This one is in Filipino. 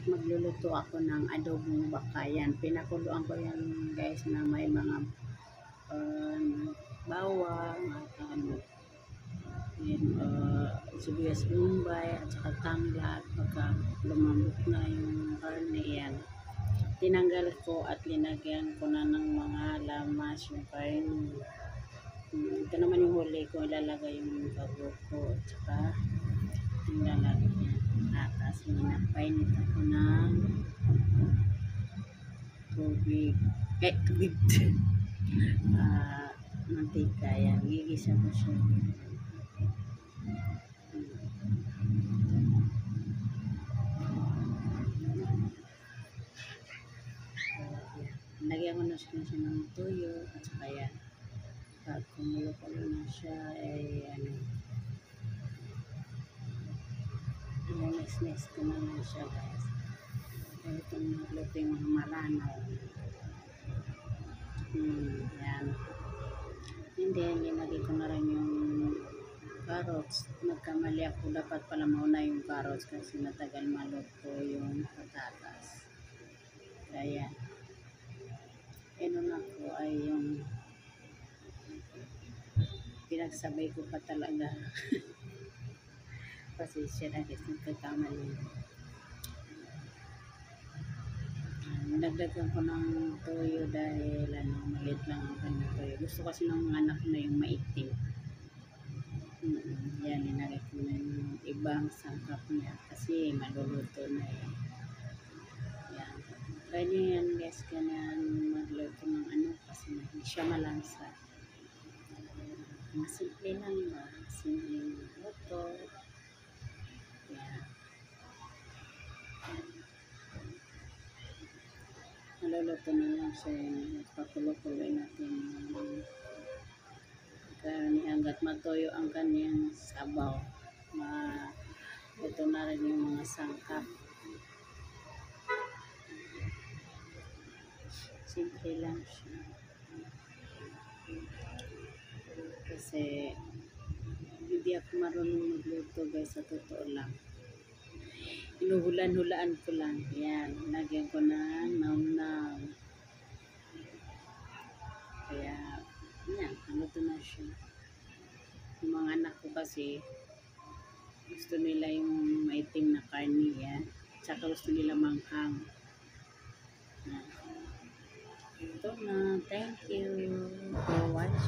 Magluluto ako ng adobong baka. Yan, pinakuluan ko yan guys na may mga bawang at yan, sibuyas bombay at saka tanglad. Pagka lumambot na yung karne yan, tinanggal ko at linagyan ko na ng mga lamas yung karne. Ito naman yung huli ko, ilalagay yung bago ko at saka ilalagay niya. Tapos pinapainit ako ng tubig. Tubig. Mantika. Yan. Gigisa ko siya. Lagyan ko na siya ng tuyo at saka yan. Pag kumulo-kulo na siya, next ko na siya guys. Itong magluto yung mga malanaw. Yan. And then, linagay ko na rin yung carrots. Nagkamali ako. Dapat pala mauna yung carrots kasi matagal maluto yung patatas. Kaya, inuna ko ay yung pinagsabay ko pa talaga. Pasensya na guys, nagkakamali. Nagdagan ko ng toyo dahil maliit lang ang kanyang toyo. Gusto kasi ng anak na yung maitim. Yan, inagay ko na yung ibang sangkap niya kasi maluluto na yan. Yan. Try nyo yan guys, ganyan magluto ng kasi hindi siya malansa. Masimple lang ba? Simple luto. Yan. Naluluto na lang siya. Pakulo-kuloy natin karne hanggat matuyo ang kanyang sabaw. Ito na rin yung mga sangkap. Simple lang siya. Kasi hindi ako marunong magluto guys, sa totoo lang. Inuhulan-hulaan ko lang. Yan, lagyan ko ng naw-naw. Kaya, yan, to na siya. Yung mga anak ko kasi, gusto nila yung maitim na karne yan. Tsaka gusto nila manghang. Ito na. Thank you for watching.